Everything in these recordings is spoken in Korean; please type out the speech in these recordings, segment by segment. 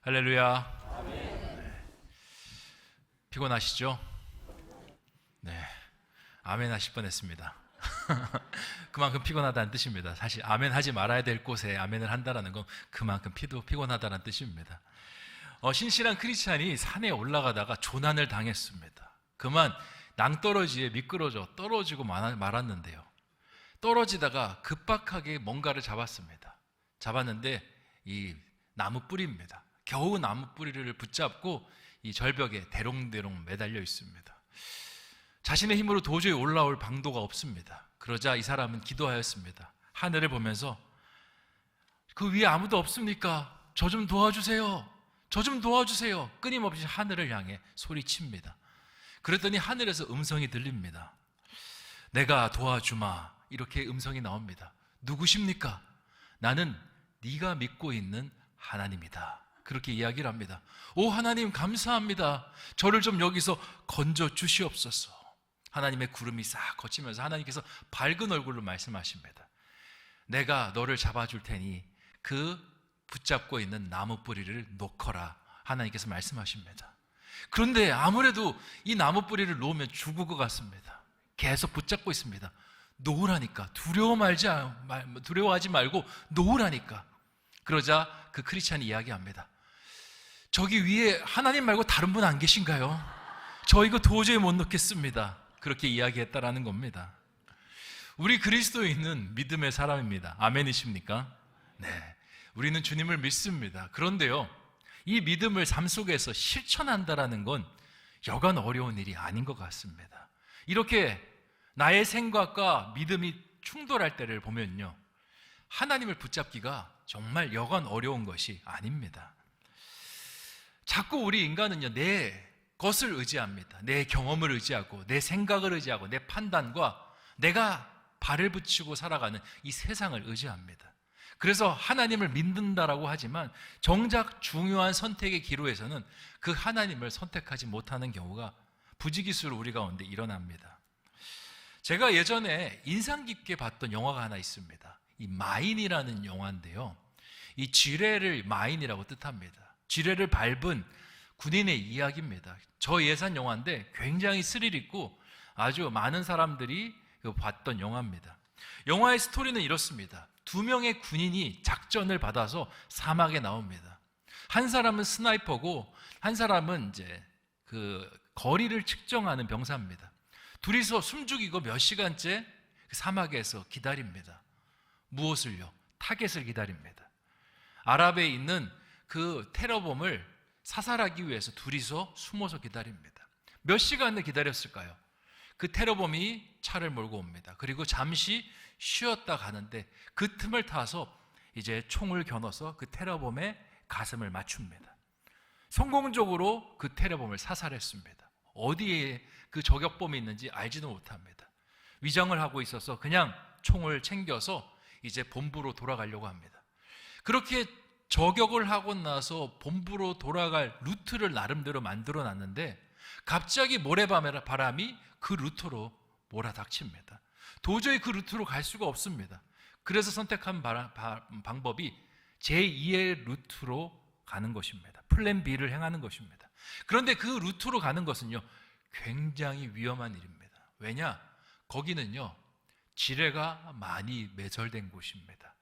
할렐루야. 네. 피곤하시죠? 네. 아멘 하실 뻔했습니다. 그만큼 피곤하다는 뜻입니다. 사실 아멘 하지 말아야 될 곳에 아멘을 한다는 건 그만큼 피곤하다는 뜻입니다. 신실한 크리스찬이 산에 올라가다가 조난을 당했습니다. 그만 낭떠러지에 미끄러져 떨어지고 말았는데요. 떨어지다가 급박하게 뭔가를 잡았는데 이 나무 뿌리입니다. 겨우 나무 뿌리를 붙잡고 이 절벽에 대롱대롱 매달려 있습니다. 자신의 힘으로 도저히 올라올 방도가 없습니다. 그러자 이 사람은 기도하였습니다. 하늘을 보면서 그 위에 아무도 없습니까? 저 좀 도와주세요. 저 좀 도와주세요. 끊임없이 하늘을 향해 소리칩니다. 그랬더니 하늘에서 음성이 들립니다. 내가 도와주마. 이렇게 음성이 나옵니다. 누구십니까? 나는 네가 믿고 있는 하나님이다. 그렇게 이야기를 합니다. 오 하나님 감사합니다. 저를 좀 여기서 건져 주시옵소서. 하나님의 구름이 싹 거치면서 하나님께서 밝은 얼굴로 말씀하십니다. 내가 너를 잡아줄 테니 그 붙잡고 있는 나무 뿌리를 놓거라. 하나님께서 말씀하십니다. 그런데 아무래도 이 나무 뿌리를 놓으면 죽을 것 같습니다. 계속 붙잡고 있습니다. 놓으라니까. 두려워하지 말고 놓으라니까. 그러자 그 크리스찬이 이야기합니다. 저기 위에 하나님 말고 다른 분 안 계신가요? 저 이거 도저히 못 놓겠습니다. 그렇게 이야기했다라는 겁니다. 우리 그리스도인은 믿음의 사람입니다. 아멘이십니까? 네, 우리는 주님을 믿습니다. 그런데요, 이 믿음을 삶 속에서 실천한다라는 건 여간 어려운 일이 아닌 것 같습니다. 이렇게 나의 생각과 믿음이 충돌할 때를 보면요, 하나님을 붙잡기가 정말 여간 어려운 것이 아닙니다. 자꾸 우리 인간은요, 내 것을 의지합니다. 내 경험을 의지하고 내 생각을 의지하고 내 판단과 내가 발을 붙이고 살아가는 이 세상을 의지합니다. 그래서 하나님을 믿는다라고 하지만 정작 중요한 선택의 기로에서는 그 하나님을 선택하지 못하는 경우가 부지기수로 우리 가운데 일어납니다. 제가 예전에 인상 깊게 봤던 영화가 하나 있습니다. 이 마인이라는 영화인데요, 이 지뢰를 마인이라고 뜻합니다. 지뢰를 밟은 군인의 이야기입니다. 저예산 영화인데 굉장히 스릴 있고 아주 많은 사람들이 봤던 영화입니다. 영화의 스토리는 이렇습니다. 2명의 군인이 작전을 받아서 사막에 나옵니다. 한 사람은 스나이퍼고 한 사람은 이제 그 거리를 측정하는 병사입니다. 둘이서 숨죽이고 몇 시간째 사막에서 기다립니다. 무엇을요? 타겟을 기다립니다. 아랍에 있는 그 테러범을 사살하기 위해서 둘이서 숨어서 기다립니다. 몇 시간을 기다렸을까요? 그 테러범이 차를 몰고 옵니다. 그리고 잠시 쉬었다 가는데 그 틈을 타서 이제 총을 겨눠서 그 테러범의 가슴을 맞춥니다. 성공적으로 그 테러범을 사살했습니다. 어디에 그 저격범이 있는지 알지도 못합니다. 위장을 하고 있어서 그냥 총을 챙겨서 이제 본부로 돌아가려고 합니다. 그렇게 저격을 하고 나서 본부로 돌아갈 루트를 나름대로 만들어 놨는데 갑자기 모래바람이 그 루트로 몰아닥칩니다. 도저히 그 루트로 갈 수가 없습니다. 그래서 선택한 방법이 제2의 루트로 가는 것입니다. 플랜 B를 행하는 것입니다. 그런데 그 루트로 가는 것은요, 굉장히 위험한 일입니다. 왜냐? 거기는요, 지뢰가 많이 매설된 곳입니다.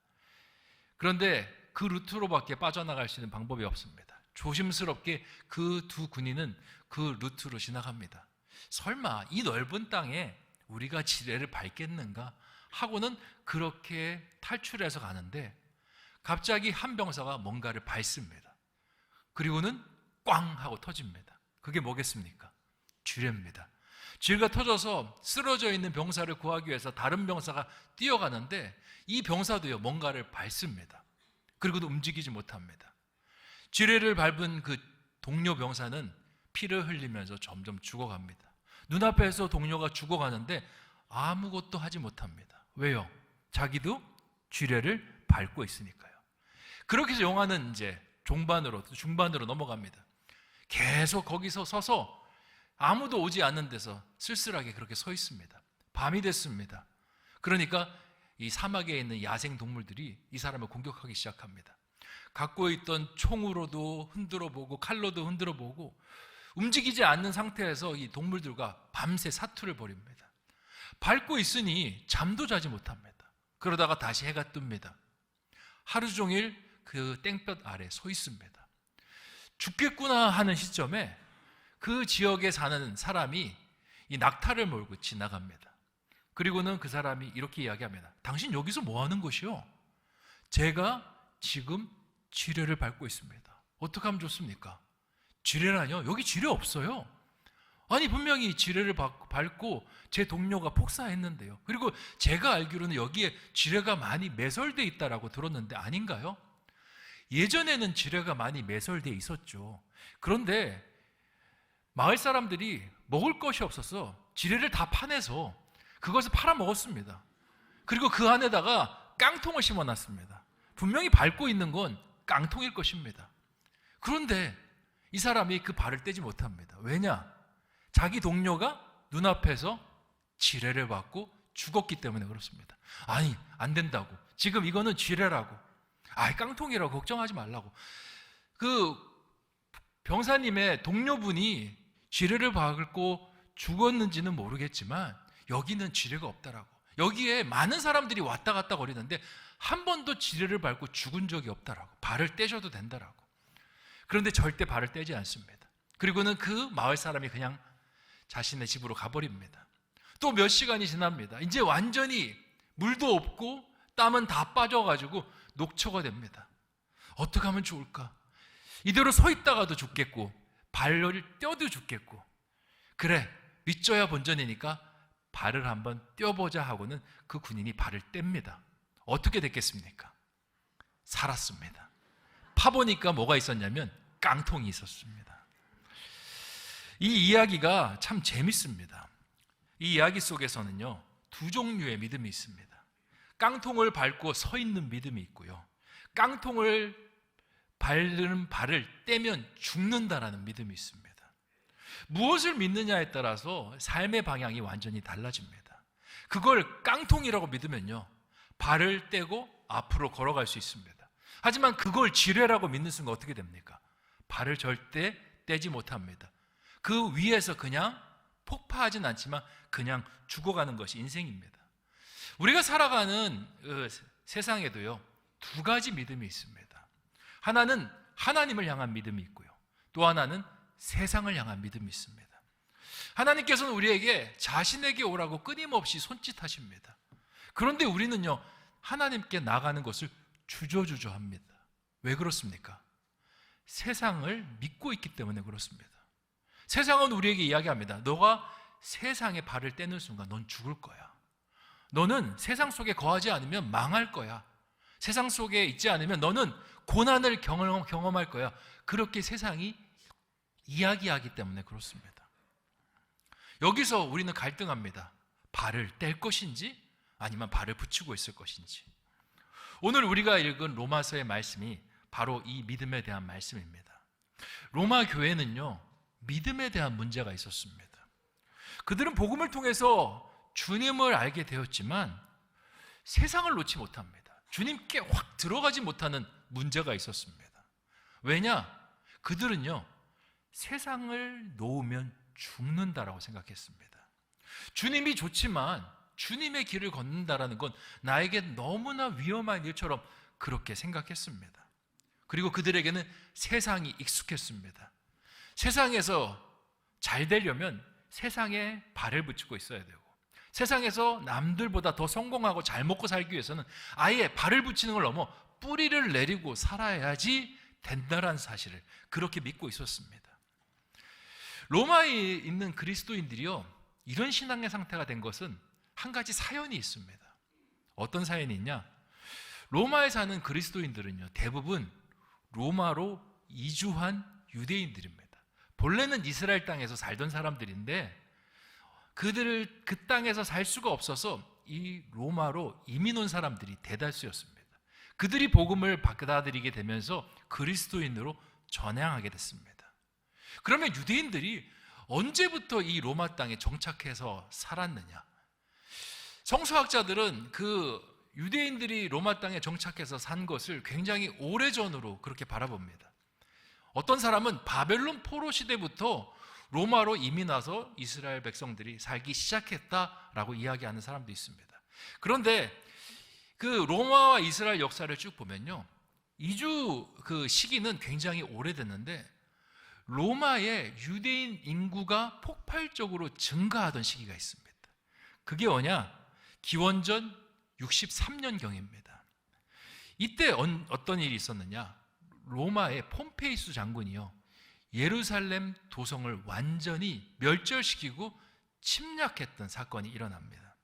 그런데 그 루트로밖에 빠져나갈 수 있는 방법이 없습니다. 조심스럽게 그 두 군인은 그 루트로 지나갑니다. 설마 이 넓은 땅에 우리가 지뢰를 밟겠는가 하고는 그렇게 탈출해서 가는데 갑자기 한 병사가 뭔가를 밟습니다. 그리고는 꽝 하고 터집니다. 그게 뭐겠습니까? 지뢰입니다. 지뢰가 터져서 쓰러져 있는 병사를 구하기 위해서 다른 병사가 뛰어가는데 이 병사도요, 뭔가를 밟습니다. 그리고도 움직이지 못합니다. 지뢰를 밟은 그 동료 병사는 피를 흘리면서 점점 죽어갑니다. 눈앞에서 동료가 죽어가는데 아무것도 하지 못합니다. 왜요? 자기도 지뢰를 밟고 있으니까요. 그렇게 해서 영화는 이제 중반으로 넘어갑니다. 계속 거기서 서서 아무도 오지 않는 데서 쓸쓸하게 그렇게 서 있습니다. 밤이 됐습니다. 그러니까 이 사막에 있는 야생 동물들이 이 사람을 공격하기 시작합니다. 갖고 있던 총으로도 흔들어 보고 칼로도 흔들어 보고 움직이지 않는 상태에서 이 동물들과 밤새 사투를 벌입니다. 밟고 있으니 잠도 자지 못합니다. 그러다가 다시 해가 뜹니다. 하루 종일 그 땡볕 아래 서 있습니다. 죽겠구나 하는 시점에 그 지역에 사는 사람이 이 낙타를 몰고 지나갑니다. 그리고는 그 사람이 이렇게 이야기합니다. 당신 여기서 뭐 하는 것이요? 제가 지금 지뢰를 밟고 있습니다. 어떻게 하면 좋습니까? 지뢰라뇨? 여기 지뢰 없어요. 아니 분명히 지뢰를 밟고 제 동료가 폭사했는데요. 그리고 제가 알기로는 여기에 지뢰가 많이 매설되어 있다라고 들었는데 아닌가요? 예전에는 지뢰가 많이 매설되어 있었죠. 그런데 마을 사람들이 먹을 것이 없어서 지뢰를 다 파내서 그것을 팔아먹었습니다. 그리고 그 안에다가 깡통을 심어놨습니다. 분명히 밟고 있는 건 깡통일 것입니다. 그런데 이 사람이 그 발을 떼지 못합니다. 왜냐? 자기 동료가 눈앞에서 지뢰를 받고 죽었기 때문에 그렇습니다. 아니 안 된다고. 지금 이거는 지뢰라고. 깡통이라고 걱정하지 말라고. 그 병사님의 동료분이 지뢰를 받고 죽었는지는 모르겠지만 여기는 지뢰가 없다라고. 여기에 많은 사람들이 왔다 갔다 거리는데 한 번도 지뢰를 밟고 죽은 적이 없다라고. 발을 떼셔도 된다라고. 그런데 절대 발을 떼지 않습니다. 그리고는 그 마을 사람이 그냥 자신의 집으로 가버립니다. 또 몇 시간이 지납니다. 이제 완전히 물도 없고 땀은 다 빠져가지고 녹초가 됩니다. 어떻게 하면 좋을까? 이대로 서 있다가도 죽겠고 발을 떼어도 죽겠고, 그래 믿져야 본전이니까 발을 한번 떼어보자 하고는 그 군인이 발을 뗍니다. 어떻게 됐겠습니까? 살았습니다. 파보니까 뭐가 있었냐면 깡통이 있었습니다. 이 이야기가 참 재밌습니다. 이 이야기 속에서는요, 두 종류의 믿음이 있습니다. 깡통을 밟고 서 있는 믿음이 있고요, 깡통을 밟는 발을 떼면 죽는다라는 믿음이 있습니다. 무엇을 믿느냐에 따라서 삶의 방향이 완전히 달라집니다. 그걸 깡통이라고 믿으면요, 발을 떼고 앞으로 걸어갈 수 있습니다. 하지만 그걸 지뢰라고 믿는 순간 어떻게 됩니까? 발을 절대 떼지 못합니다. 그 위에서 그냥 폭파하진 않지만 그냥 죽어가는 것이 인생입니다. 우리가 살아가는 세상에도요, 두 가지 믿음이 있습니다. 하나는 하나님을 향한 믿음이 있고요, 또 하나는 세상을 향한 믿음이 있습니다. 하나님께서는 우리에게 자신에게 오라고 끊임없이 손짓하십니다. 그런데 우리는요, 하나님께 나가는 것을 주저주저합니다. 왜 그렇습니까? 세상을 믿고 있기 때문에 그렇습니다. 세상은 우리에게 이야기합니다. 너가 세상에 발을 떼는 순간 넌 죽을 거야. 너는 세상 속에 거하지 않으면 망할 거야. 세상 속에 있지 않으면 너는 고난을 경험할 거야. 그렇게 세상이 이야기하기 때문에 그렇습니다. 여기서 우리는 갈등합니다. 발을 뗄 것인지 아니면 발을 붙이고 있을 것인지. 오늘 우리가 읽은 로마서의 말씀이 바로 이 믿음에 대한 말씀입니다. 로마 교회는요, 믿음에 대한 문제가 있었습니다. 그들은 복음을 통해서 주님을 알게 되었지만 세상을 놓지 못합니다. 주님께 확 들어가지 못하는 문제가 있었습니다. 왜냐? 그들은요, 세상을 놓으면 죽는다라고 생각했습니다. 주님이 좋지만 주님의 길을 걷는다라는 건 나에게 너무나 위험한 일처럼 그렇게 생각했습니다. 그리고 그들에게는 세상이 익숙했습니다. 세상에서 잘 되려면 세상에 발을 붙이고 있어야 되고, 세상에서 남들보다 더 성공하고 잘 먹고 살기 위해서는 아예 발을 붙이는 걸 넘어 뿌리를 내리고 살아야지 된다는 사실을 그렇게 믿고 있었습니다. 로마에 있는 그리스도인들이요, 이런 신앙의 상태가 된 것은 한 가지 사연이 있습니다. 어떤 사연이 있냐? 로마에 사는 그리스도인들은요, 대부분 로마로 이주한 유대인들입니다. 본래는 이스라엘 땅에서 살던 사람들인데 그들을 그 땅에서 살 수가 없어서 이 로마로 이민 온 사람들이 대다수였습니다. 그들이 복음을 받아들이게 되면서 그리스도인으로 전향하게 됐습니다. 그러면 유대인들이 언제부터 이 로마 땅에 정착해서 살았느냐? 성서학자들은 그 유대인들이 로마 땅에 정착해서 산 것을 굉장히 오래전으로 그렇게 바라봅니다. 어떤 사람은 바벨론 포로 시대부터 로마로 이민 와서 이스라엘 백성들이 살기 시작했다라고 이야기하는 사람도 있습니다. 그런데 그 로마와 이스라엘 역사를 쭉 보면요, 이주 그 시기는 굉장히 오래됐는데 로마의 유대인 인구가 폭발적으로 증가하던 시기가 있습니다. 그게 뭐냐? 기원전 63년경입니다. 이때 어떤 일이 있었느냐? 로마의 폼페이수 장군이요, 예루살렘 도성을 완전히 멸절시키고 침략했던 사건이 일어납니다.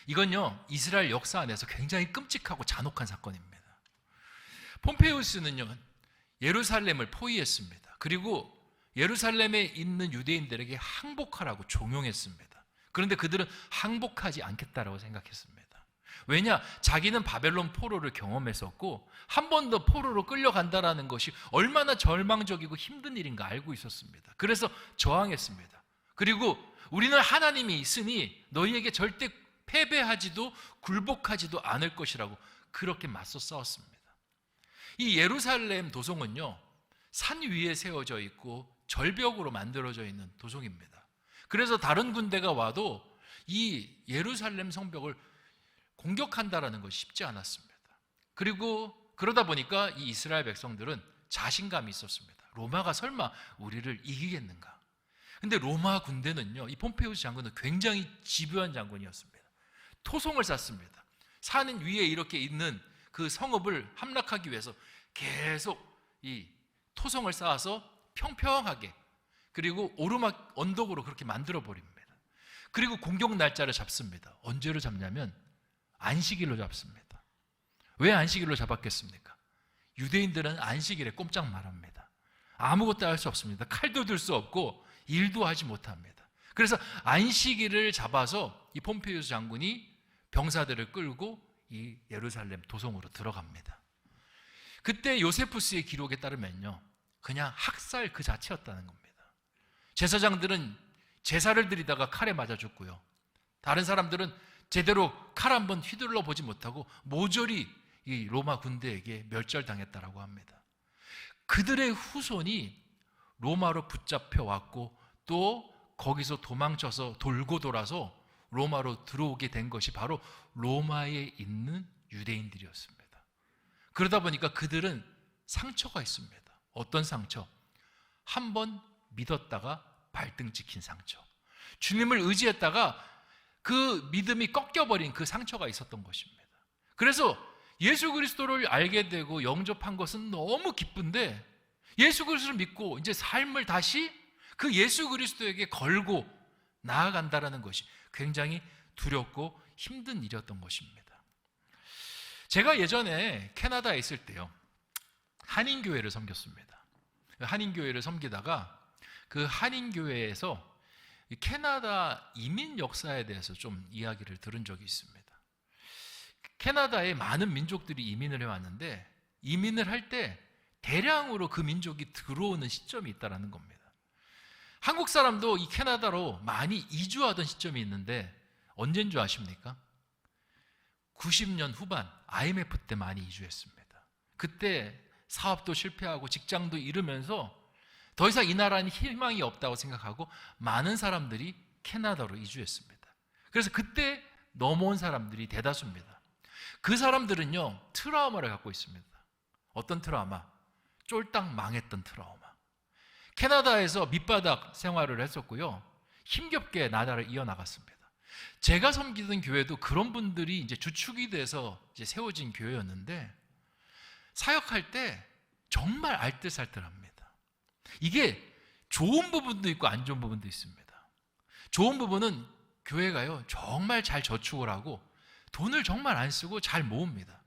이건요, 이스라엘 역사 안에서 굉장히 끔찍하고 잔혹한 사건입니다. 폼페이우스는요, 예루살렘을 포위했습니다. 그리고 예루살렘에 있는 유대인들에게 항복하라고 종용했습니다. 그런데 그들은 항복하지 않겠다라고 생각했습니다. 왜냐? 자기는 바벨론 포로를 경험했었고 한 번 더 포로로 끌려간다는 것이 얼마나 절망적이고 힘든 일인가 알고 있었습니다. 그래서 저항했습니다. 그리고 우리는 하나님이 있으니 너희에게 절대 패배하지도 굴복하지도 않을 것이라고 그렇게 맞서 싸웠습니다. 이 예루살렘 도성은요, 산 위에 세워져 있고 절벽으로 만들어져 있는 도성입니다. 그래서 다른 군대가 와도 이 예루살렘 성벽을 공격한다라는 것이 쉽지 않았습니다. 그리고 그러다 보니까 이 이스라엘 백성들은 자신감이 있었습니다. 로마가 설마 우리를 이기겠는가? 근데 로마 군대는요, 이 폼페이우스 장군은 굉장히 집요한 장군이었습니다. 토성을 쌓습니다. 산 위에 이렇게 있는 그 성읍을 함락하기 위해서 계속 이 토성을 쌓아서 평평하게, 그리고 오르막 언덕으로 그렇게 만들어 버립니다. 그리고 공격 날짜를 잡습니다. 언제로 잡냐면 안식일로 잡습니다. 왜 안식일로 잡았겠습니까? 유대인들은 안식일에 꼼짝 말합니다. 아무것도 할 수 없습니다. 칼도 들 수 없고 일도 하지 못합니다. 그래서 안식일을 잡아서 이 폼페이우스 장군이 병사들을 끌고 이 예루살렘 도성으로 들어갑니다. 그때 요세푸스의 기록에 따르면요, 그냥 학살 그 자체였다는 겁니다. 제사장들은 제사를 드리다가 칼에 맞아 죽고요, 다른 사람들은 제대로 칼 한번 휘둘러 보지 못하고 모조리 이 로마 군대에게 멸절당했다라고 합니다. 그들의 후손이 로마로 붙잡혀 왔고 또 거기서 도망쳐서 돌고 돌아서 로마로 들어오게 된 것이 바로 로마에 있는 유대인들이었습니다. 그러다 보니까 그들은 상처가 있습니다. 어떤 상처? 한번 믿었다가 발등 찍힌 상처. 주님을 의지했다가 그 믿음이 꺾여버린 그 상처가 있었던 것입니다. 그래서 예수 그리스도를 알게 되고 영접한 것은 너무 기쁜데 예수 그리스도를 믿고 이제 삶을 다시 그 예수 그리스도에게 걸고 나아간다는 것이 굉장히 두렵고 힘든 일이었던 것입니다. 제가 예전에 캐나다에 있을 때요, 한인교회를 섬겼습니다. 한인교회를 섬기다가 그 한인교회에서 캐나다 이민 역사에 대해서 좀 이야기를 들은 적이 있습니다. 캐나다에 많은 민족들이 이민을 해왔는데 이민을 할 때 대량으로 그 민족이 들어오는 시점이 있다는 겁니다. 한국 사람도 이 캐나다로 많이 이주하던 시점이 있는데 언제인 줄 아십니까? 90년 후반 IMF 때 많이 이주했습니다. 그때 사업도 실패하고 직장도 잃으면서 더 이상 이 나라는 희망이 없다고 생각하고 많은 사람들이 캐나다로 이주했습니다. 그래서 그때 넘어온 사람들이 대다수입니다. 그 사람들은요, 트라우마를 갖고 있습니다. 어떤 트라우마? 쫄딱 망했던 트라우마. 캐나다에서 밑바닥 생활을 했었고요, 힘겹게 나라를 이어나갔습니다. 제가 섬기던 교회도 그런 분들이 이제 주축이 돼서 이제 세워진 교회였는데 사역할 때 정말 알뜰살뜰합니다. 이게 좋은 부분도 있고 안 좋은 부분도 있습니다. 좋은 부분은 교회가요, 정말 잘 저축을 하고 돈을 정말 안 쓰고 잘 모읍니다.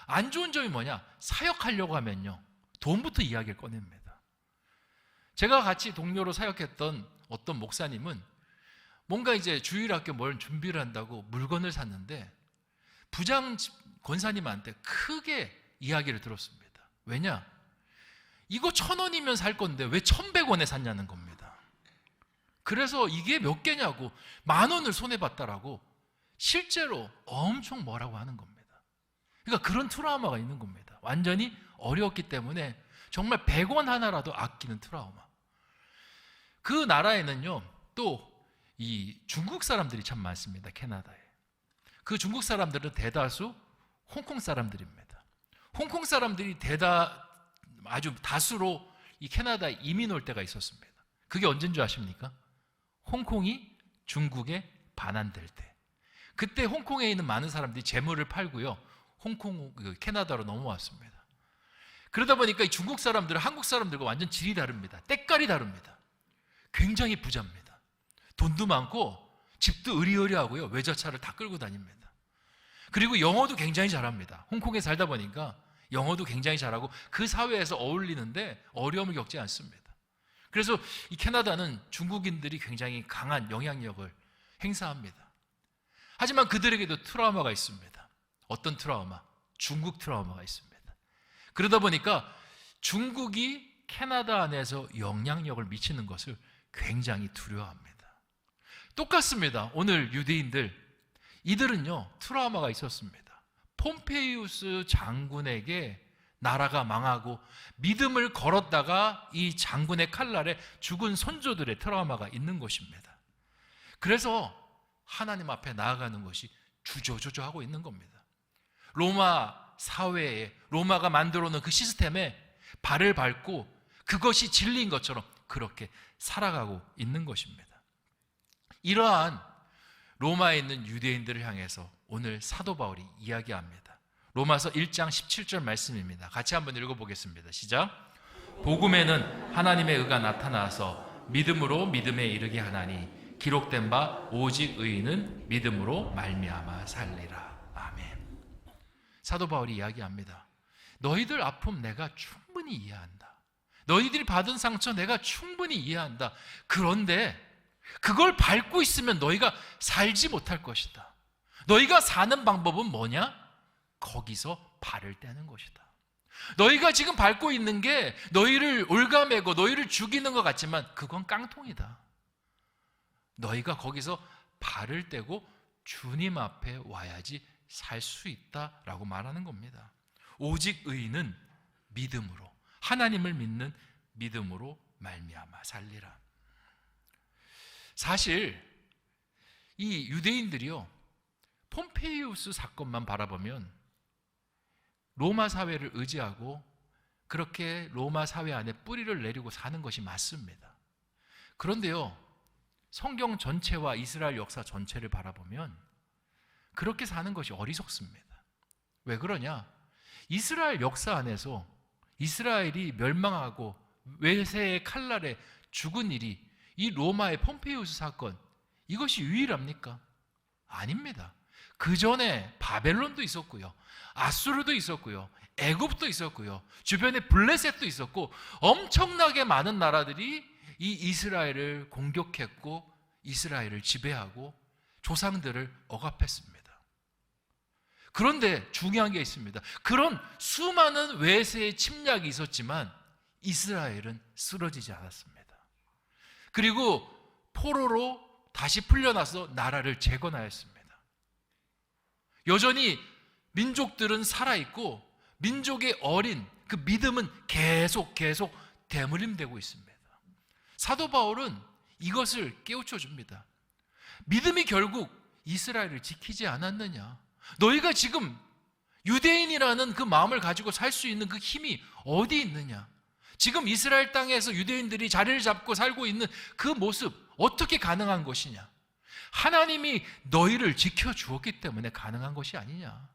안 좋은 점이 뭐냐? 사역하려고 하면요, 돈부터 이야기를 꺼냅니다. 제가 같이 동료로 사역했던 어떤 목사님은 뭔가 이제 주일학교 뭘 준비를 한다고 물건을 샀는데 부장 권사님한테 크게 이야기를 들었습니다. 왜냐? 이거 1,000원이면 살 건데 왜 1,100원에 샀냐는 겁니다. 그래서 이게 몇 개냐고 10,000원을 손해봤다라고 실제로 엄청 뭐라고 하는 겁니다. 그러니까 그런 트라우마가 있는 겁니다. 완전히 어려웠기 때문에 정말 100원 하나라도 아끼는 트라우마. 그 나라에는요, 또 이 중국 사람들이 참 많습니다. 캐나다에. 그 중국 사람들은 대다수 홍콩 사람들입니다. 홍콩 사람들이 아주 다수로 이 캐나다에 이민 올 때가 있었습니다. 그게 언제인 줄 아십니까? 홍콩이 중국에 반환될 때. 그때 홍콩에 있는 많은 사람들이 재물을 팔고요, 캐나다로 넘어왔습니다. 그러다 보니까 이 중국 사람들은 한국 사람들과 완전 질이 다릅니다. 때깔이 다릅니다. 굉장히 부자입니다. 돈도 많고 집도 으리으리하고요, 외제차를 다 끌고 다닙니다. 그리고 영어도 굉장히 잘합니다. 홍콩에 살다 보니까 영어도 굉장히 잘하고 그 사회에서 어울리는데 어려움을 겪지 않습니다. 그래서 이 캐나다는 중국인들이 굉장히 강한 영향력을 행사합니다. 하지만 그들에게도 트라우마가 있습니다. 어떤 트라우마? 중국 트라우마가 있습니다. 그러다 보니까 중국이 캐나다 안에서 영향력을 미치는 것을 굉장히 두려워합니다. 똑같습니다. 오늘 유대인들, 이들은요, 트라우마가 있었습니다. 폼페이우스 장군에게 나라가 망하고 믿음을 걸었다가 이 장군의 칼날에 죽은 선조들의 트라우마가 있는 것입니다. 그래서 하나님 앞에 나아가는 것이 주저주저하고 있는 겁니다. 로마 사회에, 로마가 만들어 놓은 그 시스템에 발을 밟고 그것이 진리인 것처럼 그렇게 살아가고 있는 것입니다. 이러한 로마에 있는 유대인들을 향해서 오늘 사도 바울이 이야기합니다. 로마서 1장 17절 말씀입니다. 같이 한번 읽어보겠습니다. 시작. 복음에는 하나님의 의가 나타나서 믿음으로 믿음에 이르게 하나니 기록된 바 오직 의인은 믿음으로 말미암아 살리라. 아멘. 사도 바울이 이야기합니다. 너희들 아픔 내가 충분히 이해한다. 너희들이 받은 상처 내가 충분히 이해한다. 그런데 그걸 밟고 있으면 너희가 살지 못할 것이다. 너희가 사는 방법은 뭐냐? 거기서 발을 떼는 것이다. 너희가 지금 밟고 있는 게 너희를 올가매고 너희를 죽이는 것 같지만 그건 깡통이다. 너희가 거기서 발을 떼고 주님 앞에 와야지 살 수 있다라고 말하는 겁니다. 오직 의인은 믿음으로, 하나님을 믿는 믿음으로 말미암아 살리라. 사실 이 유대인들이요, 폼페이우스 사건만 바라보면 로마 사회를 의지하고 그렇게 로마 사회 안에 뿌리를 내리고 사는 것이 맞습니다. 그런데요, 성경 전체와 이스라엘 역사 전체를 바라보면 그렇게 사는 것이 어리석습니다. 왜 그러냐? 이스라엘 역사 안에서 이스라엘이 멸망하고 외세의 칼날에 죽은 일이 이 로마의 폼페이우스 사건, 이것이 유일합니까? 아닙니다. 그 전에 바벨론도 있었고요, 아수르도 있었고요, 애굽도 있었고요, 주변에 블레셋도 있었고 엄청나게 많은 나라들이 이 이스라엘을 공격했고 이스라엘을 지배하고 조상들을 억압했습니다. 그런데 중요한 게 있습니다. 그런 수많은 외세의 침략이 있었지만 이스라엘은 쓰러지지 않았습니다. 그리고 포로로 다시 풀려나서 나라를 재건하였습니다. 여전히 민족들은 살아있고 민족의 어린 그 믿음은 계속 대물림되고 있습니다. 사도 바울은 이것을 깨우쳐 줍니다. 믿음이 결국 이스라엘을 지키지 않았느냐? 너희가 지금 유대인이라는 그 마음을 가지고 살 수 있는 그 힘이 어디 있느냐? 지금 이스라엘 땅에서 유대인들이 자리를 잡고 살고 있는 그 모습 어떻게 가능한 것이냐? 하나님이 너희를 지켜주었기 때문에 가능한 것이 아니냐?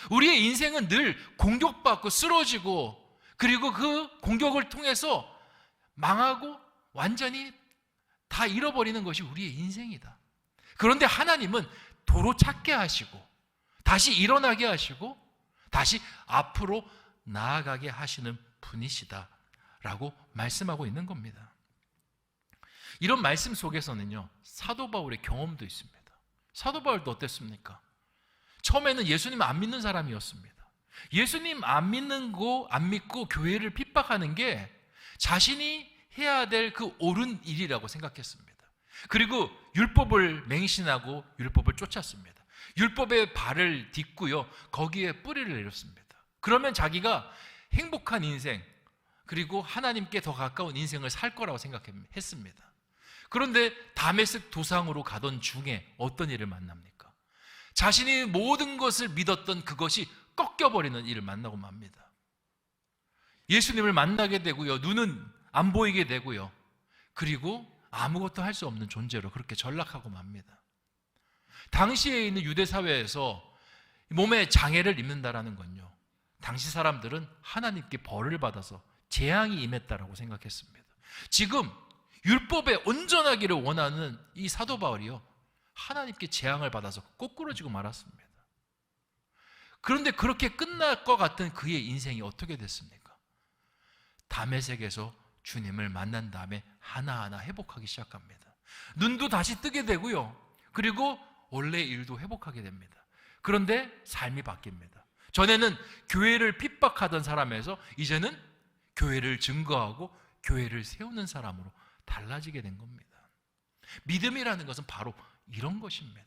우리의 인생은 늘 공격받고 쓰러지고 그리고 그 공격을 통해서 망하고 완전히 다 잃어버리는 것이 우리의 인생이다. 그런데 하나님은 도로 찾게 하시고 다시 일어나게 하시고 다시 앞으로 나아가게 하시는 분이시다 라고 말씀하고 있는 겁니다. 이런 말씀 속에서는요, 사도 바울의 경험도 있습니다. 사도 바울도 어땠습니까? 처음에는 예수님 안 믿는 사람이었습니다. 예수님 안 믿고 교회를 핍박하는 게 자신이 해야 될 그 옳은 일이라고 생각했습니다. 그리고 율법을 맹신하고 율법을 쫓았습니다. 율법의 발을 딛고요, 거기에 뿌리를 내렸습니다. 그러면 자기가 행복한 인생, 그리고 하나님께 더 가까운 인생을 살 거라고 생각했습니다. 그런데 다메섹 도상으로 가던 중에 어떤 일을 만납니까? 자신이 모든 것을 믿었던 그것이 꺾여버리는 일을 만나고 맙니다. 예수님을 만나게 되고요, 눈은 안 보이게 되고요, 그리고 아무것도 할 수 없는 존재로 그렇게 전락하고 맙니다. 당시에 있는 유대 사회에서 몸에 장애를 입는다라는 건요, 당시 사람들은 하나님께 벌을 받아서 재앙이 임했다라고 생각했습니다. 지금 율법에 온전하기를 원하는 이 사도 바울이요, 하나님께 재앙을 받아서 꼬꾸러지고 말았습니다. 그런데 그렇게 끝날 것 같은 그의 인생이 어떻게 됐습니까? 다메섹에서 주님을 만난 다음에 하나하나 회복하기 시작합니다. 눈도 다시 뜨게 되고요, 그리고 원래 일도 회복하게 됩니다. 그런데 삶이 바뀝니다. 전에는 교회를 핍박하던 사람에서 이제는 교회를 증거하고 교회를 세우는 사람으로 달라지게 된 겁니다. 믿음이라는 것은 바로 이런 것입니다.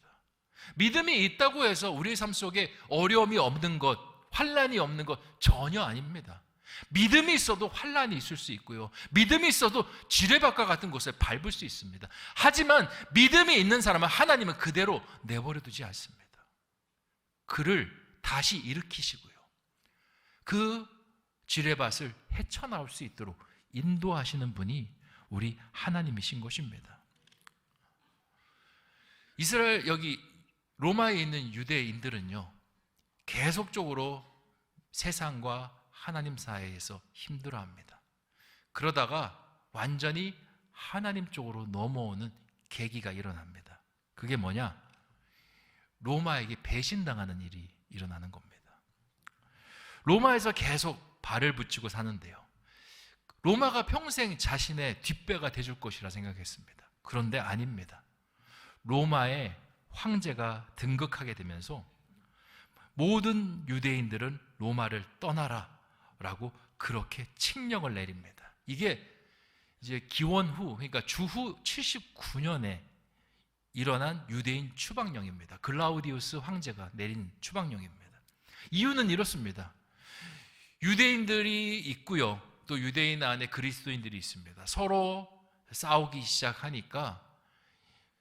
믿음이 있다고 해서 우리의 삶 속에 어려움이 없는 것, 환난이 없는 것 전혀 아닙니다. 믿음이 있어도 환난이 있을 수 있고요, 믿음이 있어도 지뢰밭과 같은 곳에 밟을 수 있습니다. 하지만 믿음이 있는 사람은 하나님은 그대로 내버려 두지 않습니다. 그를 다시 일으키시고요, 그 지뢰밭을 헤쳐나올 수 있도록 인도하시는 분이 우리 하나님이신 것입니다. 이스라엘, 여기 로마에 있는 유대인들은요, 계속적으로 세상과 하나님 사이에서 힘들어합니다. 그러다가 완전히 하나님 쪽으로 넘어오는 계기가 일어납니다. 그게 뭐냐? 로마에게 배신당하는 일이 일어나는 겁니다. 로마에서 계속 발을 붙이고 사는데요, 로마가 평생 자신의 뒷배가 돼줄 것이라 생각했습니다. 그런데 아닙니다. 로마의 황제가 등극하게 되면서 모든 유대인들은 로마를 떠나라 라고 그렇게 칙령을 내립니다. 이게 이제 기원 후, 그러니까 주후 79년에 일어난 유대인 추방령입니다. 글라우디우스 황제가 내린 추방령입니다. 이유는 이렇습니다. 유대인들이 있고요, 또 유대인 안에 그리스도인들이 있습니다. 서로 싸우기 시작하니까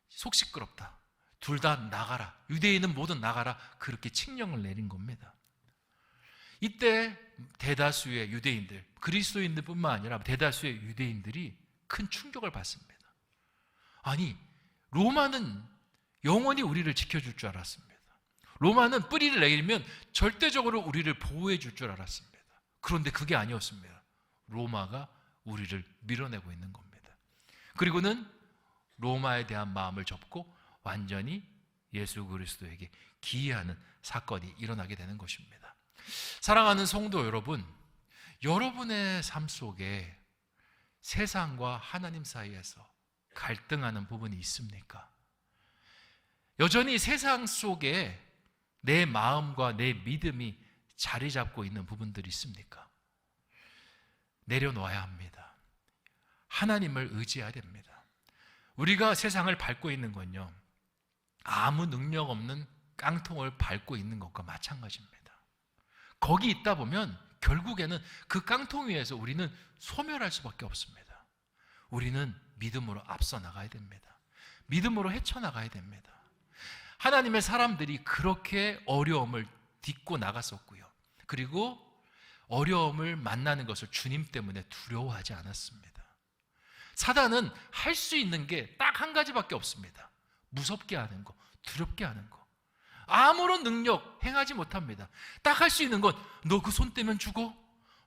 속 시끄럽다, 둘 다 나가라, 유대인은 모두 나가라, 그렇게 칙령을 내린 겁니다. 이때 대다수의 유대인들, 그리스도인들뿐만 아니라 대다수의 유대인들이 큰 충격을 받습니다. 아니, 로마는 영원히 우리를 지켜줄 줄 알았습니다. 로마는 뿌리를 내리면 절대적으로 우리를 보호해 줄 줄 알았습니다. 그런데 그게 아니었습니다. 로마가 우리를 밀어내고 있는 겁니다. 그리고는 로마에 대한 마음을 접고 완전히 예수 그리스도에게 기이하는 사건이 일어나게 되는 것입니다. 사랑하는 성도 여러분, 여러분의 삶 속에 세상과 하나님 사이에서 갈등하는 부분이 있습니까? 여전히 세상 속에 내 마음과 내 믿음이 자리 잡고 있는 부분들이 있습니까? 내려놓아야 합니다. 하나님을 의지해야 됩니다. 우리가 세상을 밟고 있는 건요, 아무 능력 없는 깡통을 밟고 있는 것과 마찬가지입니다. 거기 있다 보면 결국에는 그 깡통 위에서 우리는 소멸할 수밖에 없습니다. 우리는 믿음으로 앞서 나가야 됩니다. 믿음으로 헤쳐나가야 됩니다. 하나님의 사람들이 그렇게 어려움을 딛고 나갔었고요, 그리고 어려움을 만나는 것을 주님 때문에 두려워하지 않았습니다. 사단은 할 수 있는 게 딱 한 가지밖에 없습니다. 무섭게 하는 거, 두렵게 하는 거. 아무런 능력 행하지 못합니다. 딱 할 수 있는 건 너 그 손 떼면 죽어,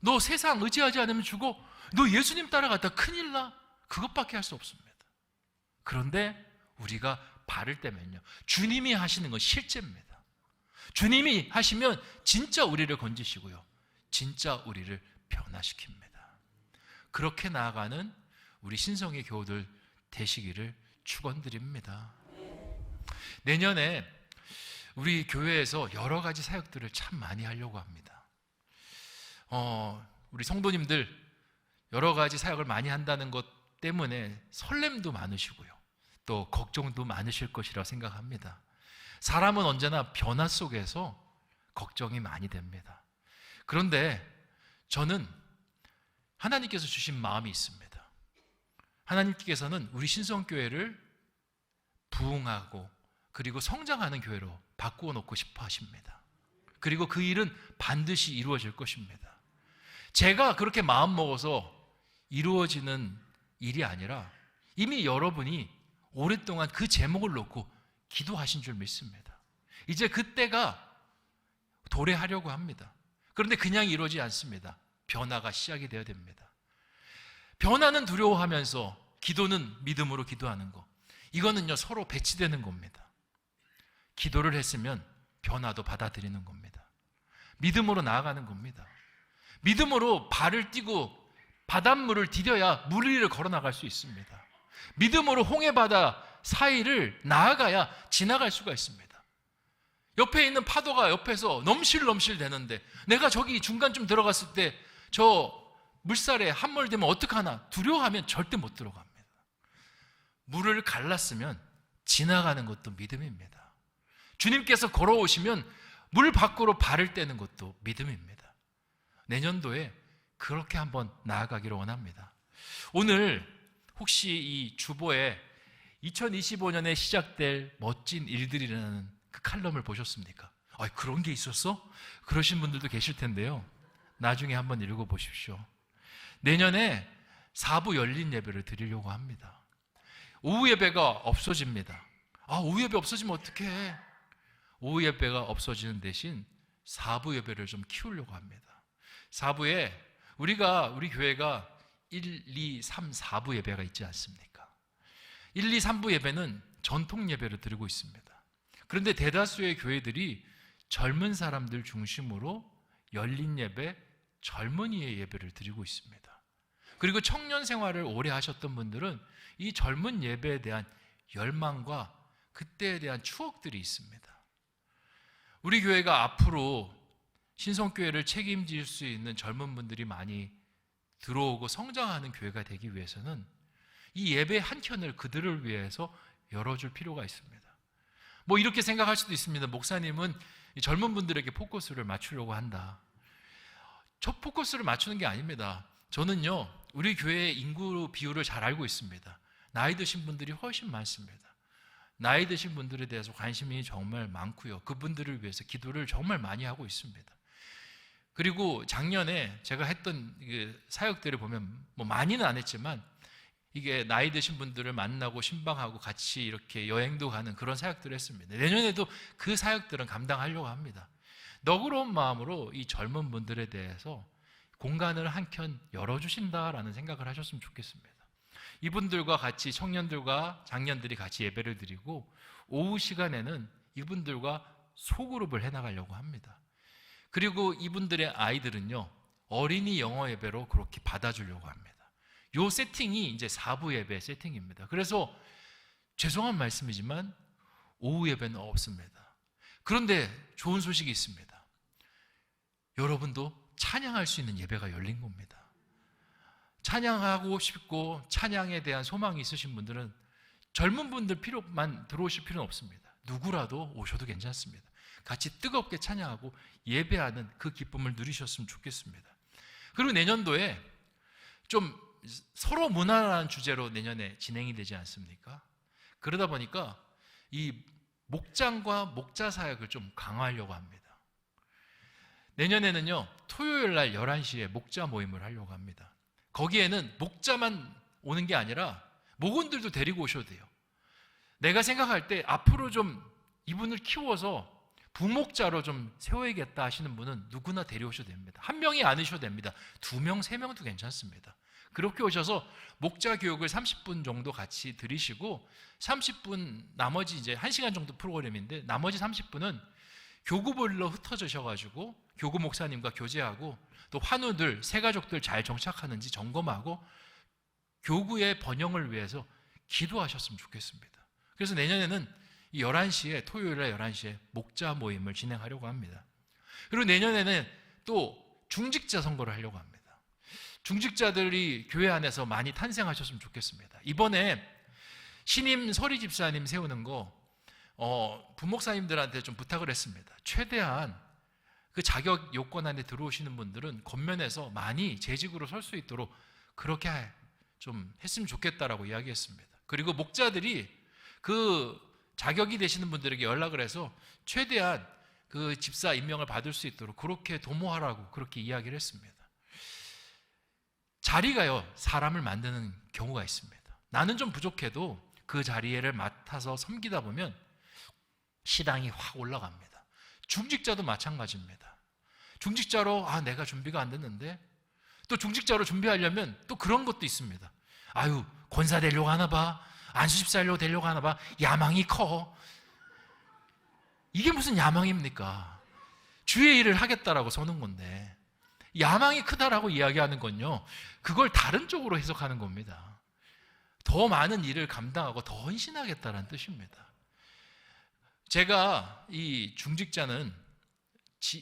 너 세상 의지하지 않으면 죽어, 너 예수님 따라갔다 큰일 나, 그것밖에 할 수 없습니다. 그런데 우리가 발을 떼면요, 주님이 하시는 건 실제입니다. 주님이 하시면 진짜 우리를 건지시고요, 진짜 우리를 변화시킵니다. 그렇게 나아가는 우리 신성의 교우들 되시기를 축원드립니다. 내년에 우리 교회에서 여러 가지 사역들을 참 많이 하려고 합니다. 우리 성도님들 여러 가지 사역을 많이 한다는 것 때문에 설렘도 많으시고요, 또 걱정도 많으실 것이라 생각합니다. 사람은 언제나 변화 속에서 걱정이 많이 됩니다. 그런데 저는 하나님께서 주신 마음이 있습니다. 하나님께서는 우리 신성교회를 부흥하고 그리고 성장하는 교회로 바꾸어 놓고 싶어 하십니다. 그리고 그 일은 반드시 이루어질 것입니다. 제가 그렇게 마음 먹어서 이루어지는 일이 아니라 이미 여러분이 오랫동안 그 제목을 놓고 기도하신 줄 믿습니다. 이제 그때가 도래하려고 합니다. 그런데 그냥 이루어지지 않습니다. 변화가 시작이 되어야 됩니다. 변화는 두려워하면서 기도는 믿음으로 기도하는 거, 이거는요 서로 배치되는 겁니다. 기도를 했으면 변화도 받아들이는 겁니다. 믿음으로 나아가는 겁니다. 믿음으로 발을 띄고 바닷물을 디뎌야 물 위를 걸어나갈 수 있습니다. 믿음으로 홍해바다 사이를 나아가야 지나갈 수가 있습니다. 옆에 있는 파도가 옆에서 넘실넘실 되는데 내가 저기 중간쯤 들어갔을 때 저 물살에 함몰되면 어떡하나 두려워하면 절대 못 들어갑니다. 물을 갈랐으면 지나가는 것도 믿음입니다. 주님께서 걸어오시면 물 밖으로 발을 떼는 것도 믿음입니다. 내년도에 그렇게 한번 나아가기를 원합니다. 오늘 혹시 이 주보에 2025년에 시작될 멋진 일들이라는 그 칼럼을 보셨습니까? 그런 게 있었어? 그러신 분들도 계실 텐데요. 나중에 한번 읽어보십시오. 내년에 4부 열린 예배를 드리려고 합니다. 오후 예배가 없어집니다. 오후 예배 없어지면 어떡해? 오후 예배가 없어지는 대신 4부 예배를 좀 키우려고 합니다. 4부에 우리 교회가 1, 2, 3, 4부 예배가 있지 않습니까? 1, 2, 3부 예배는 전통 예배를 드리고 있습니다. 그런데 대다수의 교회들이 젊은 사람들 중심으로 열린 예배, 젊은이의 예배를 드리고 있습니다. 그리고 청년 생활을 오래 하셨던 분들은 이 젊은 예배에 대한 열망과 그때에 대한 추억들이 있습니다. 우리 교회가 앞으로 신성교회를 책임질 수 있는 젊은 분들이 많이 들어오고 성장하는 교회가 되기 위해서는 이 예배 한 켠을 그들을 위해서 열어줄 필요가 있습니다. 이렇게 생각할 수도 있습니다. 목사님은 젊은 분들에게 포커스를 맞추려고 한다. 저 포커스를 맞추는 게 아닙니다. 저는요, 우리 교회의 인구 비율을 잘 알고 있습니다. 나이 드신 분들이 훨씬 많습니다. 나이 드신 분들에 대해서 관심이 정말 많고요. 그분들을 위해서 기도를 정말 많이 하고 있습니다. 그리고 작년에 제가 했던 사역들을 보면 많이는 안 했지만 이게 나이 드신 분들을 만나고 신방하고 같이 이렇게 여행도 가는 그런 사역들을 했습니다. 내년에도 그 사역들은 감당하려고 합니다. 너그러운 마음으로 이 젊은 분들에 대해서 공간을 한켠 열어주신다라는 생각을 하셨으면 좋겠습니다. 이분들과 같이 청년들과 장년들이 같이 예배를 드리고 오후 시간에는 이분들과 소그룹을 해나가려고 합니다. 그리고 이분들의 아이들은요, 어린이 영어 예배로 그렇게 받아주려고 합니다. 이 세팅이 이제 4부 예배 세팅입니다. 그래서 죄송한 말씀이지만 오후 예배는 없습니다. 그런데 좋은 소식이 있습니다. 여러분도 찬양할 수 있는 예배가 열린 겁니다. 찬양하고 싶고 찬양에 대한 소망이 있으신 분들은 젊은 분들 필요만 들어오실 필요는 없습니다. 누구라도 오셔도 괜찮습니다. 같이 뜨겁게 찬양하고 예배하는 그 기쁨을 누리셨으면 좋겠습니다. 그리고 내년도에 좀 서로 문화라는 주제로 내년에 진행이 되지 않습니까? 그러다 보니까 이 목장과 목자 사역을 좀 강화하려고 합니다. 내년에는요, 토요일 날 11시에 목자 모임을 하려고 합니다. 거기에는 목자만 오는 게 아니라 목원들도 데리고 오셔도 돼요. 내가 생각할 때 앞으로 좀 이분을 키워서 부목자로 좀 세워야겠다 하시는 분은 누구나 데려오셔도 됩니다. 한 명이 아니셔도 됩니다. 2명, 3명도 괜찮습니다. 그렇게 오셔서 목자 교육을 30분 정도 같이 들으시고 30분 나머지 이제 1시간 정도 프로그램인데 나머지 30분은 교구별로 흩어지셔가지고 교구 목사님과 교제하고 또 환우들, 새가족들 잘 정착하는지 점검하고 교구의 번영을 위해서 기도하셨으면 좋겠습니다. 그래서 내년에는 이 11시에 토요일날 11시에 목자 모임을 진행하려고 합니다. 그리고 내년에는 또 중직자 선거를 하려고 합니다. 중직자들이 교회 안에서 많이 탄생하셨으면 좋겠습니다. 이번에 신임 서리 집사님 세우는 거 부목사님들한테 좀 부탁을 했습니다. 최대한 그 자격 요건 안에 들어오시는 분들은 겉면에서 많이 재직으로 설 수 있도록 그렇게 좀 했으면 좋겠다라고 이야기했습니다. 그리고 목자들이 그 자격이 되시는 분들에게 연락을 해서 최대한 그 집사 임명을 받을 수 있도록 그렇게 도모하라고 그렇게 이야기를 했습니다. 자리가요, 사람을 만드는 경우가 있습니다. 나는 좀 부족해도 그 자리를 맡아서 섬기다 보면 시당이 확 올라갑니다. 중직자도 마찬가지입니다. 중직자로 내가 준비가 안 됐는데, 또 중직자로 준비하려면 또 그런 것도 있습니다. 아유, 권사 되려고 하나 봐, 안수집사 되려고 하나 봐, 야망이 커. 이게 무슨 야망입니까? 주의 일을 하겠다라고 서는 건데, 야망이 크다라고 이야기하는 건요, 그걸 다른 쪽으로 해석하는 겁니다. 더 많은 일을 감당하고 더 헌신하겠다는 뜻입니다. 제가 이 중직자는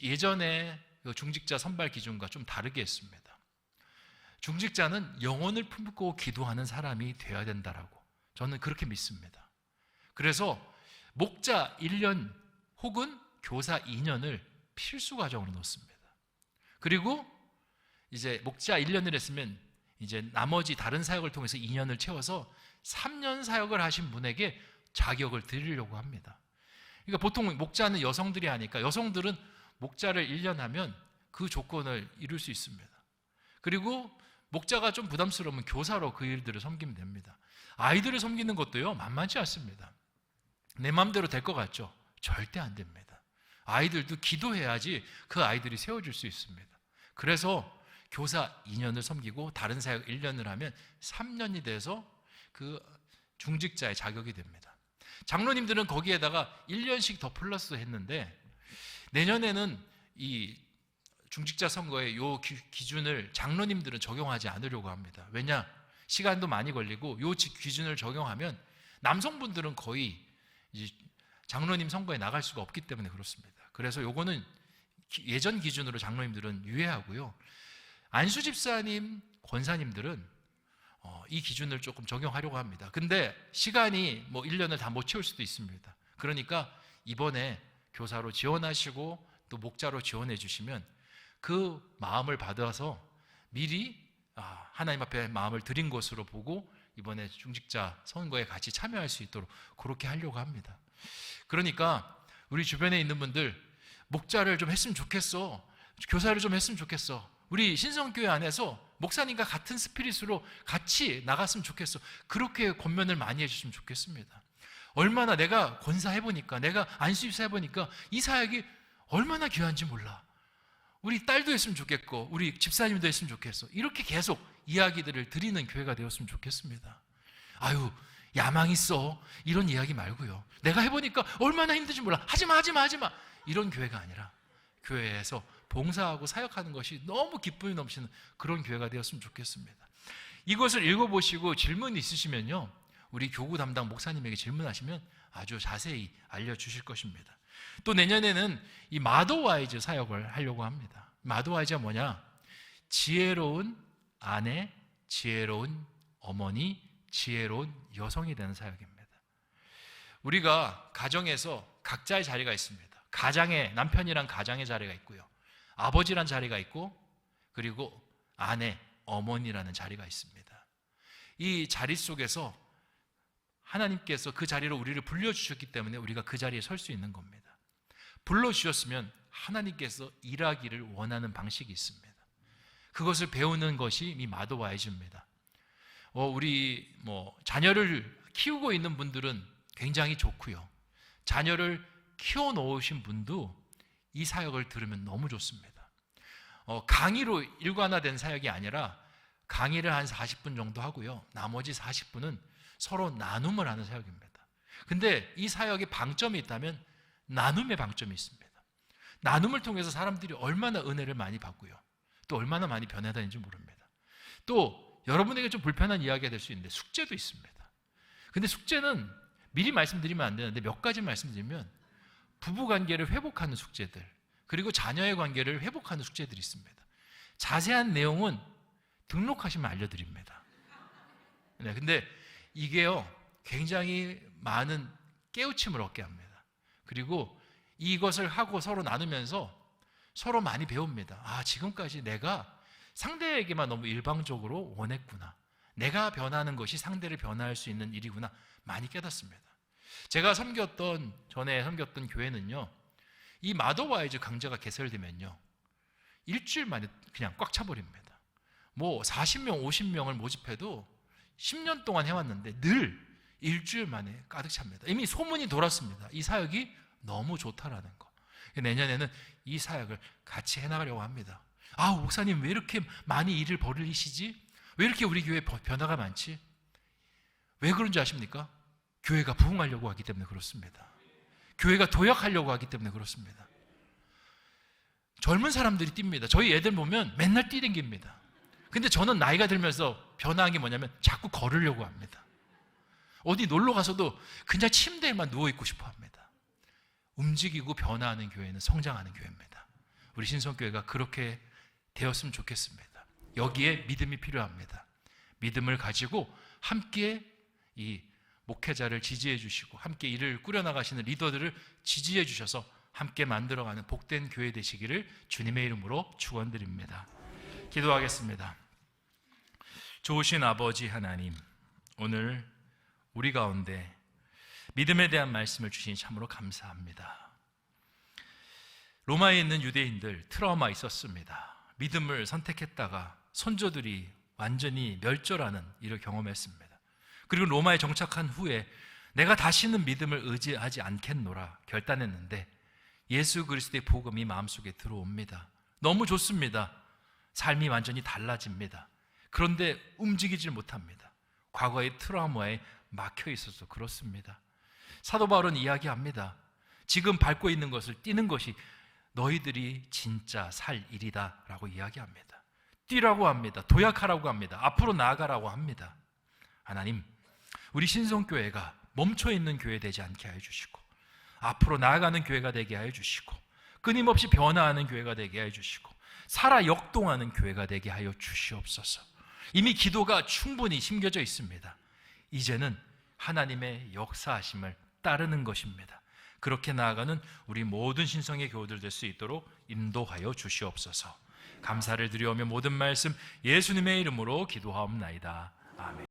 예전에 중직자 선발 기준과 좀 다르게 했습니다. 중직자는 영혼을 품고 기도하는 사람이 되어야 된다라고 저는 그렇게 믿습니다. 그래서 목자 1년 혹은 교사 2년을 필수 과정으로 넣습니다. 그리고 이제 목자 1년을 했으면 이제 나머지 다른 사역을 통해서 2년을 채워서 3년 사역을 하신 분에게 자격을 드리려고 합니다. 그러니까 보통 목자는 여성들이 하니까 여성들은 목자를 1년 하면 그 조건을 이룰 수 있습니다. 그리고 목자가 좀 부담스러우면 교사로 그 일들을 섬기면 됩니다. 아이들을 섬기는 것도요, 만만치 않습니다. 내 마음대로 될 것 같죠? 절대 안 됩니다. 아이들도 기도해야지 그 아이들이 세워질 수 있습니다. 그래서 교사 2년을 섬기고 다른 사역 1년을 하면 3년이 돼서 그 중직자의 자격이 됩니다. 장로님들은 거기에다가 1년씩 더 플러스 했는데, 내년에는 이 중직자 선거의 요 기준을 장로님들은 적용하지 않으려고 합니다. 왜냐? 시간도 많이 걸리고 요 기준을 적용하면 남성분들은 거의 이제 장로님 선거에 나갈 수가 없기 때문에 그렇습니다. 그래서 요거는 예전 기준으로 장로님들은 유예하고요. 안수집사님, 권사님들은 이 기준을 조금 적용하려고 합니다. 근데 시간이 뭐 1년을 다 못 채울 수도 있습니다. 그러니까 이번에 교사로 지원하시고 또 목자로 지원해 주시면 그 마음을 받아서 미리 하나님 앞에 마음을 드린 것으로 보고 이번에 중직자 선거에 같이 참여할 수 있도록 그렇게 하려고 합니다. 그러니까 우리 주변에 있는 분들, 목자를 좀 했으면 좋겠어, 교사를 좀 했으면 좋겠어, 우리 신성교회 안에서 목사님과 같은 스피릿으로 같이 나갔으면 좋겠어, 그렇게 권면을 많이 해주시면 좋겠습니다. 얼마나 내가 권사 해보니까, 내가 안수집사 해보니까 이 사역이 얼마나 귀한지 몰라, 우리 딸도 했으면 좋겠고 우리 집사님도 했으면 좋겠어, 이렇게 계속 이야기들을 드리는 교회가 되었으면 좋겠습니다. 아유, 야망 있어, 이런 이야기 말고요, 내가 해보니까 얼마나 힘든지 몰라, 하지마 이런 교회가 아니라 교회에서 봉사하고 사역하는 것이 너무 기쁨이 넘치는 그런 교회가 되었으면 좋겠습니다. 이것을 읽어보시고 질문 있으시면요, 우리 교구 담당 목사님에게 질문하시면 아주 자세히 알려주실 것입니다. 또 내년에는 이 마더와이즈 사역을 하려고 합니다. 마더와이즈가 뭐냐? 지혜로운 아내, 지혜로운 어머니, 지혜로운 여성이 되는 사역입니다. 우리가 가정에서 각자의 자리가 있습니다. 가장의, 남편이란 가장의 자리가 있고요, 아버지란 자리가 있고, 그리고 아내, 어머니라는 자리가 있습니다. 이 자리 속에서 하나님께서 그 자리로 우리를 불러주셨기 때문에 우리가 그 자리에 설 수 있는 겁니다. 불러주셨으면 하나님께서 일하기를 원하는 방식이 있습니다. 그것을 배우는 것이 이 마더와이즈입니다. 우리 자녀를 키우고 있는 분들은 굉장히 좋고요, 자녀를 키워놓으신 분도 이 사역을 들으면 너무 좋습니다. 강의로 일관화된 사역이 아니라 강의를 한 40분 정도 하고요, 나머지 40분은 서로 나눔을 하는 사역입니다. 근데 이 사역에 방점이 있다면 나눔의 방점이 있습니다. 나눔을 통해서 사람들이 얼마나 은혜를 많이 받고요, 또 얼마나 많이 변화되는지 모릅니다. 또 여러분에게 좀 불편한 이야기가 될 수 있는데 숙제도 있습니다. 근데 숙제는 미리 말씀드리면 안 되는데 몇 가지 말씀드리면, 부부관계를 회복하는 숙제들, 그리고 자녀의 관계를 회복하는 숙제들이 있습니다. 자세한 내용은 등록하시면 알려드립니다. 네, 근데 이게요 굉장히 많은 깨우침을 얻게 합니다. 그리고 이것을 하고 서로 나누면서 서로 많이 배웁니다. 아, 지금까지 내가 상대에게만 너무 일방적으로 원했구나. 내가 변하는 것이 상대를 변화할 수 있는 일이구나. 많이 깨닫습니다. 제가 전에 섬겼던 교회는요, 이 마더와이즈 강좌가 개설되면요, 일주일 만에 그냥 꽉 차버립니다. 뭐 40명, 50명을 모집해도 10년 동안 해왔는데 늘 일주일 만에 가득 찹니다. 이미 소문이 돌았습니다. 이 사역이 너무 좋다라는 거. 내년에는 이 사역을 같이 해나가려고 합니다. 아, 목사님 왜 이렇게 많이 일을 벌이시지? 왜 이렇게 우리 교회 변화가 많지? 왜 그런지 아십니까? 교회가 부흥하려고 하기 때문에 그렇습니다. 교회가 도약하려고 하기 때문에 그렇습니다. 젊은 사람들이 뜁니다. 저희 애들 보면 맨날 뛰댕깁니다. 근데 저는 나이가 들면서 변화한 게 뭐냐면 자꾸 걸으려고 합니다. 어디 놀러 가서도 그냥 침대에만 누워있고 싶어 합니다. 움직이고 변화하는 교회는 성장하는 교회입니다. 우리 신성교회가 그렇게 되었으면 좋겠습니다. 여기에 믿음이 필요합니다. 믿음을 가지고 함께 이 목회자를 지지해 주시고 함께 일을 꾸려나가시는 리더들을 지지해 주셔서 함께 만들어가는 복된 교회 되시기를 주님의 이름으로 축원드립니다. 기도하겠습니다. 좋으신 아버지 하나님, 오늘 우리 가운데 믿음에 대한 말씀을 주시니 참으로 감사합니다. 로마에 있는 유대인들 트라우마 있었습니다. 믿음을 선택했다가 선조들이 완전히 멸절하는 일을 경험했습니다. 그리고 로마에 정착한 후에 내가 다시는 믿음을 의지하지 않겠노라 결단했는데 예수 그리스도의 복음이 마음속에 들어옵니다. 너무 좋습니다. 삶이 완전히 달라집니다. 그런데 움직이질 못합니다. 과거의 트라우마에 막혀 있어서 그렇습니다. 사도 바울은 이야기합니다. 지금 밟고 있는 것을 뛰는 것이 너희들이 진짜 살 일이다 라고 이야기합니다. 뛰라고 합니다. 도약하라고 합니다. 앞으로 나아가라고 합니다. 하나님, 우리 신성교회가 멈춰있는 교회 되지 않게 하여 주시고 앞으로 나아가는 교회가 되게 하여 주시고 끊임없이 변화하는 교회가 되게 하여 주시고 살아 역동하는 교회가 되게 하여 주시옵소서. 이미 기도가 충분히 심겨져 있습니다. 이제는 하나님의 역사하심을 따르는 것입니다. 그렇게 나아가는 우리 모든 신성의 교우들 될 수 있도록 인도하여 주시옵소서. 감사를 드리오며 모든 말씀 예수님의 이름으로 기도하옵나이다. 아멘.